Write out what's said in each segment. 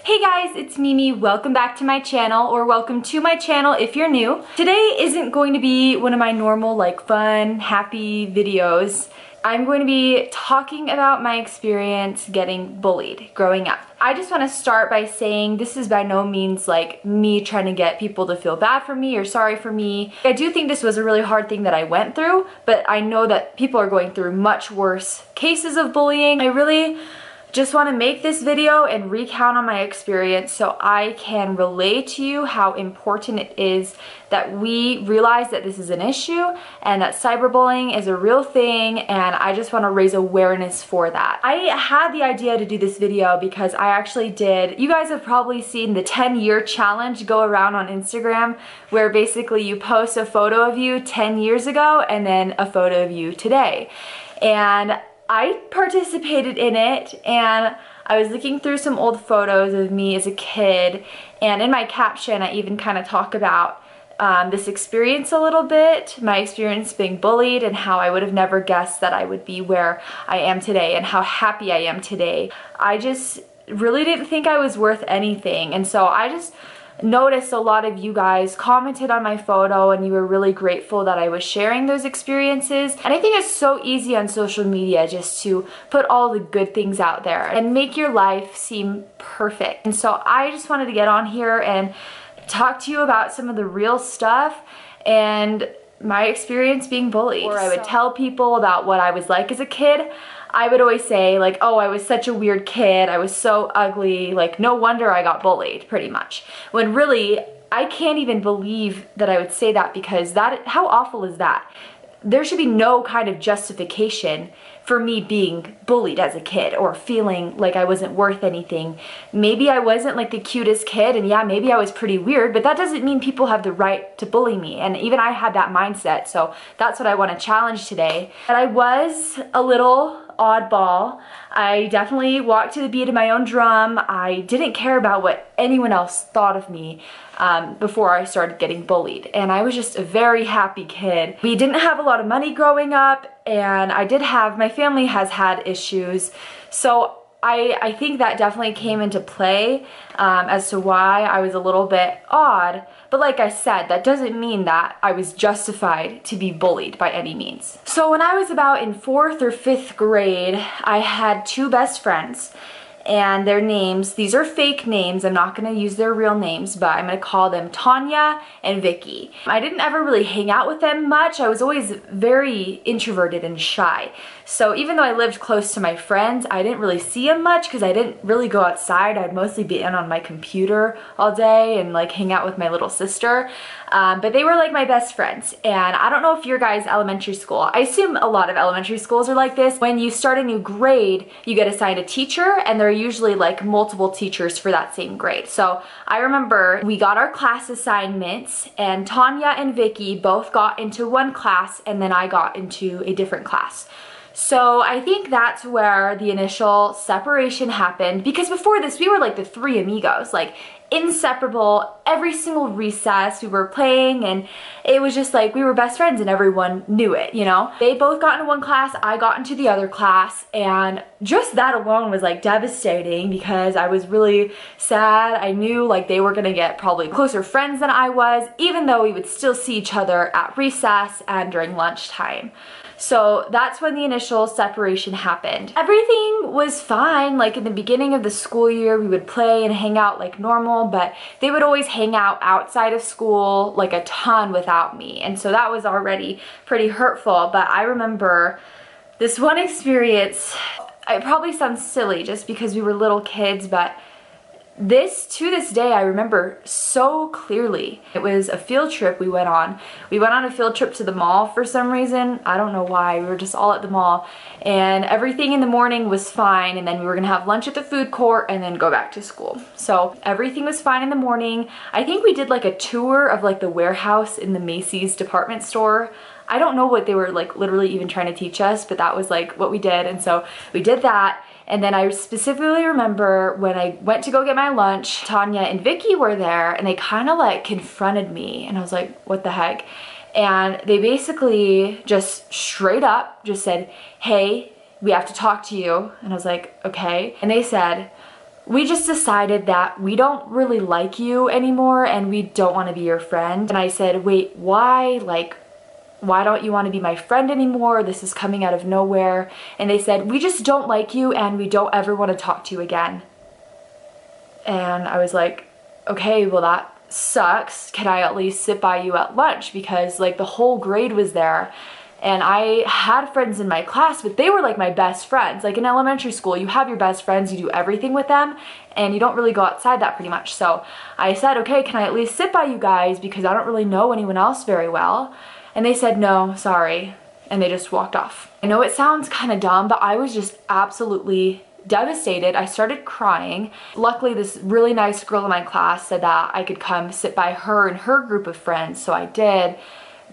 Hey guys, it's Mimi. Welcome back to my channel, or welcome to my channel if you're new. Today isn't going to be one of my normal, fun, happy videos. I'm going to be talking about my experience getting bullied growing up. I just want to start by saying this is by no means me trying to get people to feel bad for me or sorry for me. I do think this was a really hard thing that I went through, but I know that people are going through much worse cases of bullying. I really just want to make this video and recount on my experience so I can relay to you how important it is that we realize that this is an issue and that cyberbullying is a real thing, and I just want to raise awareness for that. I had the idea to do this video because I actually did, you guys have probably seen the 10-year challenge go around on Instagram, where basically you post a photo of you 10 years ago and then a photo of you today. And I participated in it, and I was looking through some old photos of me as a kid, and in my caption I even kind of talk about this experience a little bit, my experience being bullied, and how I would have never guessed that I would be where I am today and how happy I am today. I just really didn't think I was worth anything, and so I just noticed a lot of you guys commented on my photo and you were really grateful that I was sharing those experiences. And I think it's so easy on social media just to put all the good things out there and make your life seem perfect. And so I just wanted to get on here and talk to you about some of the real stuff and my experience being bullied. Or I would tell people about what I was like as a kid. I would always say oh, I was such a weird kid, I was so ugly, no wonder I got bullied, pretty much. When really, I can't even believe that I would say that, because how awful is that? There should be no kind of justification for me being bullied as a kid or feeling like I wasn't worth anything. Maybe I wasn't the cutest kid, and yeah, maybe I was pretty weird, but that doesn't mean people have the right to bully me. And even I had that mindset, so that's what I want to challenge today. And I was a little oddball. I definitely walked to the beat of my own drum. I didn't care about what anyone else thought of me before I started getting bullied. And I was just a very happy kid. We didn't have a lot of money growing up, and my family has had issues. So I think that definitely came into play as to why I was a little bit odd. But like I said, that doesn't mean that I was justified to be bullied by any means. So when I was about in 4th or 5th grade, I had two best friends. And their names, these are fake names, I'm not going to use their real names, but I'm going to call them Tanya and Vicky. I didn't ever really hang out with them much. I was always very introverted and shy. So even though I lived close to my friends, I didn't really see them much because I didn't really go outside. I'd mostly be in on my computer all day and hang out with my little sister. But they were my best friends. And I don't know if your guys' elementary school, I assume a lot of elementary schools are like this. When you start a new grade, you get assigned a teacher, and there are usually multiple teachers for that same grade. So I remember we got our class assignments, and Tanya and Vicky both got into one class, and then I got into a different class. So I think that's where the initial separation happened, because before this we were the three amigos, inseparable. Every single recess we were playing, and it was just we were best friends and everyone knew it, you know? They both got into one class, I got into the other class, and just that alone was devastating, because I was really sad. I knew they were gonna get probably closer friends than I was, even though we would still see each other at recess and during lunchtime. So that's when the initial separation happened. Everything was fine. In the beginning of the school year, we would play and hang out like normal, but they would always hang out outside of school a ton without me. And so that was already pretty hurtful. But I remember this one experience. It probably sounds silly just because we were little kids, but to this day, I remember so clearly. It was a field trip we went on. We went on a field trip to the mall for some reason. I don't know why. We were just all at the mall, and everything in the morning was fine, and then we were gonna have lunch at the food court and then go back to school. So everything was fine in the morning. I think we did a tour of the warehouse in the Macy's department store. I don't know what they were literally even trying to teach us, but that was what we did. And so we did that. And then I specifically remember when I went to go get my lunch, Tanya and Vicky were there, and they kind of confronted me, and I was like, what the heck? And they basically just straight up just said, hey, we have to talk to you. And I was like, okay. And they said, we just decided that we don't really like you anymore and we don't want to be your friend. And I said, wait, why? Like, why don't you want to be my friend anymore? This is coming out of nowhere. And they said, we just don't like you and we don't ever want to talk to you again. And I was like, okay, well that sucks. Can I at least sit by you at lunch? Because like the whole grade was there. And I had friends in my class, but they were like my best friends. Like in elementary school, you have your best friends, you do everything with them, and you don't really go outside that pretty much. So I said, okay, can I at least sit by you guys because I don't really know anyone else very well? And they said, no, sorry. And they just walked off. I know it sounds kind of dumb, but I was just absolutely devastated. I started crying. Luckily, this really nice girl in my class said that I could come sit by her and her group of friends, so I did.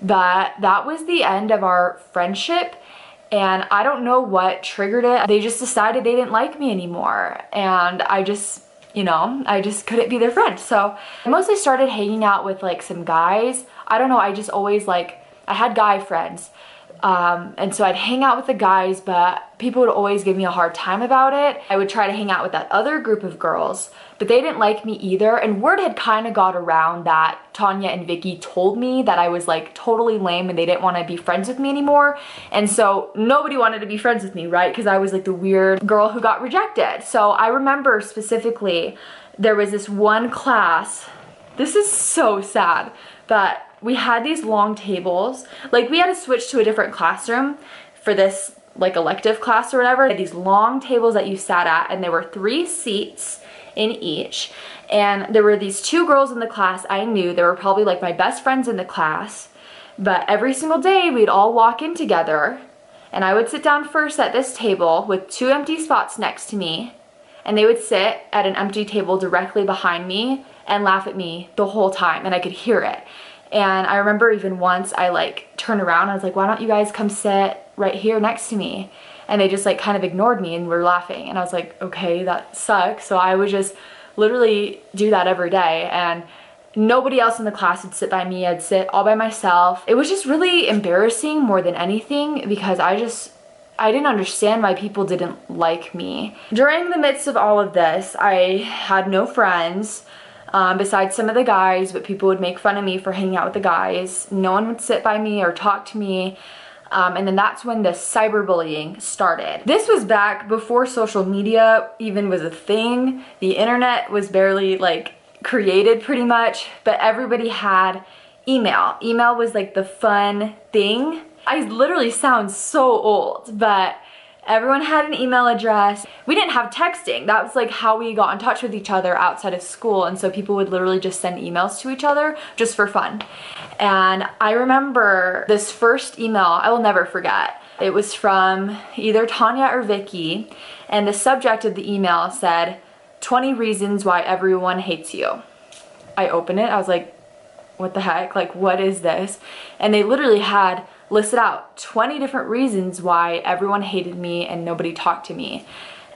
But that was the end of our friendship, and I don't know what triggered it. They just decided they didn't like me anymore, and I just, you know, I just couldn't be their friend. So I mostly started hanging out with like some guys. I don't know, I just always like, I had guy friends. And so I'd hang out with the guys, but people would always give me a hard time about it. I would try to hang out with that other group of girls, but they didn't like me either. And word had kind of got around that Tanya and Vicky told me that I was like totally lame and they didn't want to be friends with me anymore. And so nobody wanted to be friends with me, right? Because I was like the weird girl who got rejected. So I remember specifically there was this one class. This is so sad, but we had these long tables. Like we had to switch to a different classroom for this like elective class or whatever. These long tables that you sat at, and there were 3 seats in each. And there were these 2 girls in the class I knew. They were probably like my best friends in the class. But every single day we'd all walk in together, and I would sit down first at this table with 2 empty spots next to me, and they would sit at an empty table directly behind me and laugh at me the whole time, and I could hear it. And I remember even once I like turned around, I was like, why don't you guys come sit right here next to me? And they just like kind of ignored me and were laughing. And I was like, okay, that sucks. So I would just literally do that every day. And nobody else in the class would sit by me. I'd sit all by myself. It was just really embarrassing more than anything because I didn't understand why people didn't like me. During the midst of all of this, I had no friends. Besides some of the guys, but people would make fun of me for hanging out with the guys. No one would sit by me or talk to me. And then that's when the cyberbullying started. This was back before social media even was a thing. The internet was barely like created pretty much, but everybody had email. Email was like the fun thing. I literally sound so old, but everyone had an email address. We didn't have texting. That was like how we got in touch with each other outside of school. And so people would literally just send emails to each other just for fun. And I remember this first email, I will never forget. It was from either Tanya or Vicky. And the subject of the email said, 20 reasons why everyone hates you. I opened it. I was like, what the heck? Like, what is this? And they literally had listed out 20 different reasons why everyone hated me and nobody talked to me.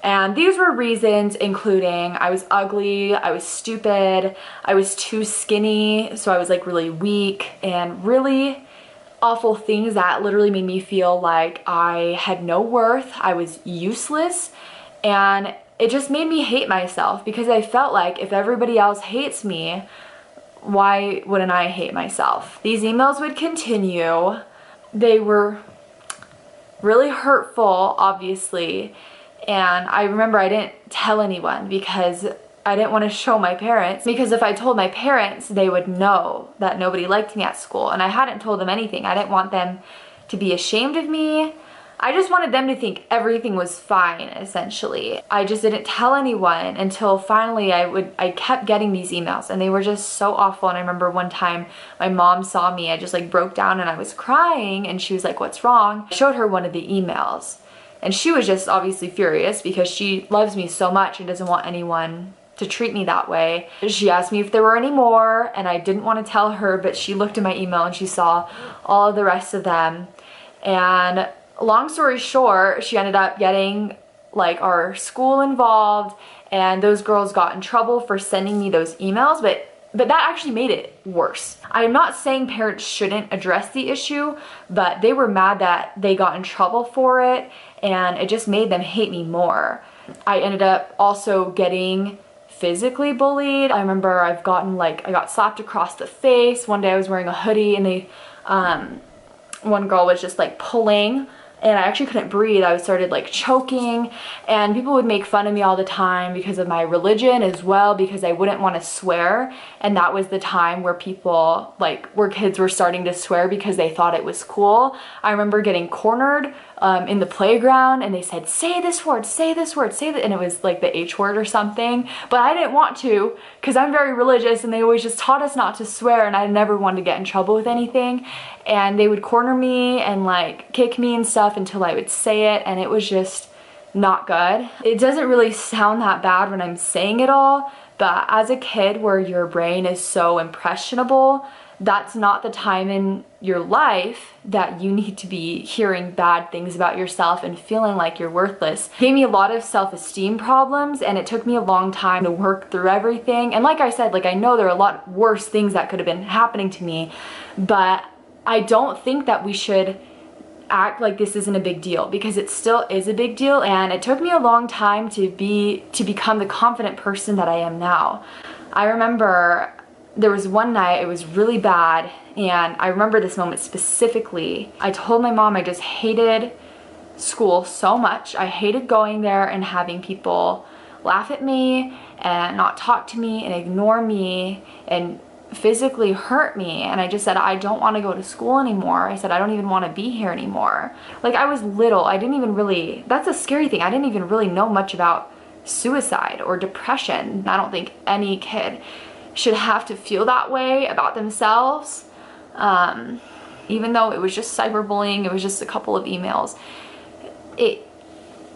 And these were reasons including I was ugly, I was stupid, I was too skinny, so I was like really weak, and really awful things that literally made me feel like I had no worth, I was useless, and it just made me hate myself because I felt like if everybody else hates me, why wouldn't I hate myself? These emails would continue. They were really hurtful, obviously, and I remember I didn't tell anyone because I didn't want to show my parents, because if I told my parents, they would know that nobody liked me at school, and I hadn't told them anything. I didn't want them to be ashamed of me. I just wanted them to think everything was fine, essentially. I just didn't tell anyone until finally I kept getting these emails, and they were just so awful. And I remember one time my mom saw me, I just like broke down and I was crying, and she was like, what's wrong? I showed her one of the emails, and she was just obviously furious because she loves me so much and doesn't want anyone to treat me that way. She asked me if there were any more, and I didn't want to tell her, but she looked at my email and she saw all of the rest of them. And long story short, she ended up getting like our school involved, and those girls got in trouble for sending me those emails, but that actually made it worse. I'm not saying parents shouldn't address the issue, but they were mad that they got in trouble for it, and it just made them hate me more. I ended up also getting physically bullied. I remember I got slapped across the face. One day I was wearing a hoodie and one girl was just like pulling, and I actually couldn't breathe. I started like choking, and people would make fun of me all the time because of my religion as well, because I wouldn't want to swear. And that was the time where where kids were starting to swear because they thought it was cool. I remember getting cornered in the playground, and they said, say this word, say this word, say that, and it was like the H word or something, but I didn't want to because I'm very religious, and they always just taught us not to swear, and I never wanted to get in trouble with anything. And they would corner me and like kick me and stuff until I would say it, and it was just not good. It doesn't really sound that bad when I'm saying it all, but as a kid where your brain is so impressionable, that's not the time in your life that you need to be hearing bad things about yourself and feeling like you're worthless. It gave me a lot of self-esteem problems, and it took me a long time to work through everything. And like I said, like I know there are a lot worse things that could have been happening to me, but I don't think that we should act like this isn't a big deal, because it still is a big deal. And it took me a long time to become the confident person that I am now. I remember there was one night, it was really bad, and I remember this moment specifically. I told my mom I just hated school so much. I hated going there and having people laugh at me and not talk to me and ignore me and physically hurt me. And I just said, I don't want to go to school anymore. I said, I don't even want to be here anymore. Like, I was little. I didn't even really, that's a scary thing. I didn't even really know much about suicide or depression. I don't think any kid should have to feel that way about themselves. Even though it was just cyberbullying, it was just a couple of emails, it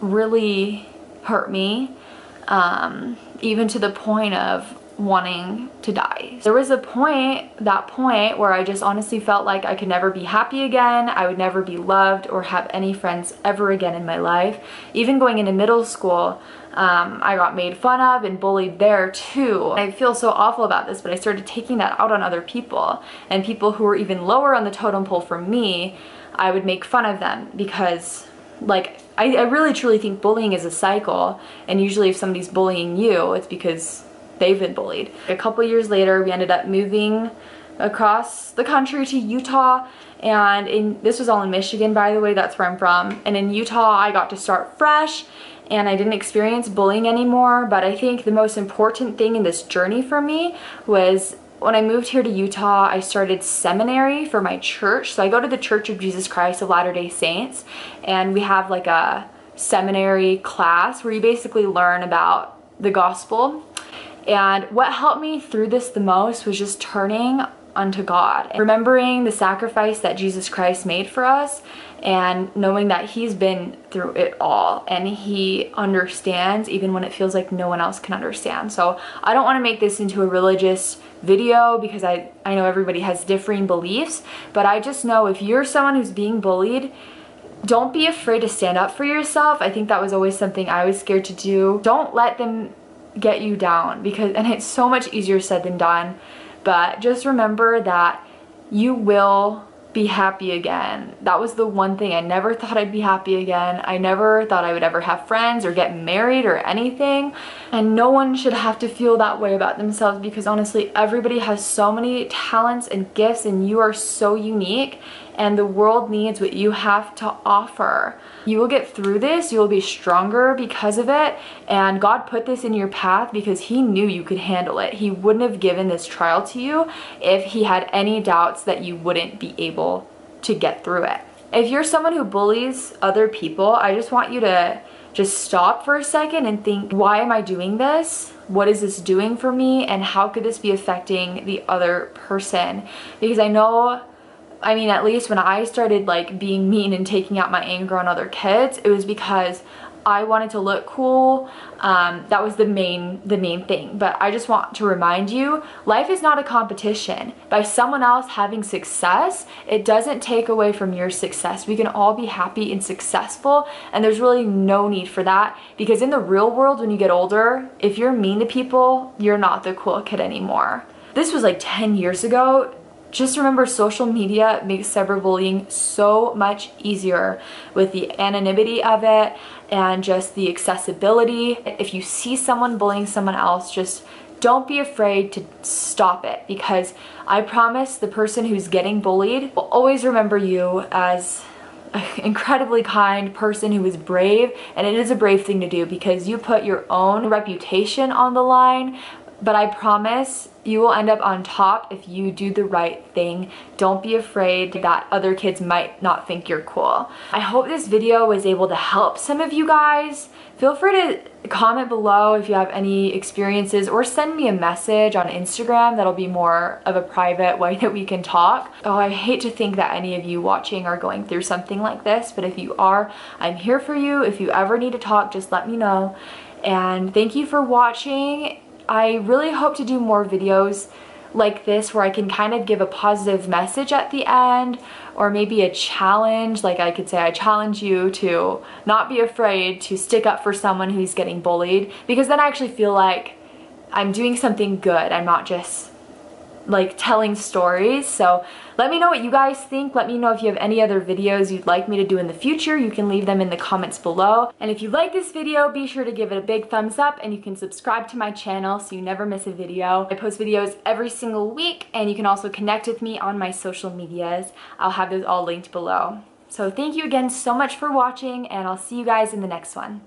really hurt me, even to the point of wanting to die. There was that point where I just honestly felt like I could never be happy again. I would never be loved or have any friends ever again in my life. Even going into middle school, I got made fun of and bullied there too. I feel so awful about this, but I started taking that out on other people, and people who were even lower on the totem pole from me, I would make fun of them because, like, I really truly think bullying is a cycle, and usually if somebody's bullying you, it's because they've been bullied. A couple years later, we ended up moving across the country to Utah, and this was all in Michigan, by the way, that's where I'm from. And in Utah, I got to start fresh, and I didn't experience bullying anymore. But I think the most important thing in this journey for me was when I moved here to Utah, I started seminary for my church. So I go to the Church of Jesus Christ of Latter-day Saints, and we have like a seminary class where you basically learn about the gospel. And what helped me through this the most was just turning unto God, remembering the sacrifice that Jesus Christ made for us, and knowing that he's been through it all and he understands even when it feels like no one else can understand. So I don't want to make this into a religious video because I know everybody has differing beliefs, but I just know if you're someone who's being bullied, don't be afraid to stand up for yourself. I think that was always something I was scared to do. Don't let them get you down, and it's so much easier said than done, but just remember that you will be happy again. That was the one thing. I never thought I'd be happy again. I never thought I would ever have friends or get married or anything, and no one should have to feel that way about themselves, because honestly everybody has so many talents and gifts, and you are so unique, and the world needs what you have to offer. You will get through this. You will be stronger because of it, and God put this in your path because he knew you could handle it. He wouldn't have given this trial to you if he had any doubts that you wouldn't be able to get through it. If you're someone who bullies other people, I just want you to just stop for a second and think, why am I doing this? What is this doing for me? And how could this be affecting the other person? Because I mean, at least when I started like being mean and taking out my anger on other kids, it was because I wanted to look cool. That was the main thing. But I just want to remind you, life is not a competition. By someone else having success, it doesn't take away from your success. We can all be happy and successful, and there's really no need for that, because in the real world, when you get older, if you're mean to people, you're not the cool kid anymore. This was like 10 years ago. just remember, social media makes cyberbullying so much easier with the anonymity of it and just the accessibility. If you see someone bullying someone else, just don't be afraid to stop it, because I promise the person who's getting bullied will always remember you as an incredibly kind person who is brave, and it is a brave thing to do because you put your own reputation on the line. But I promise you will end up on top if you do the right thing. Don't be afraid that other kids might not think you're cool. I hope this video was able to help some of you guys. Feel free to comment below if you have any experiences, or send me a message on Instagram. That'll be more of a private way that we can talk. Oh, I hate to think that any of you watching are going through something like this, but if you are, I'm here for you. If you ever need to talk, just let me know. And thank you for watching. I really hope to do more videos like this where I can kind of give a positive message at the end, or maybe a challenge. Like I could say, I challenge you to not be afraid to stick up for someone who's getting bullied, because then I actually feel like I'm doing something good. I'm not just like telling stories. So let me know what you guys think. Let me know if you have any other videos you'd like me to do in the future. You can leave them in the comments below. And if you like this video, be sure to give it a big thumbs up, and you can subscribe to my channel so you never miss a video. I post videos every single week, and you can also connect with me on my social medias. I'll have those all linked below. So thank you again so much for watching, and I'll see you guys in the next one.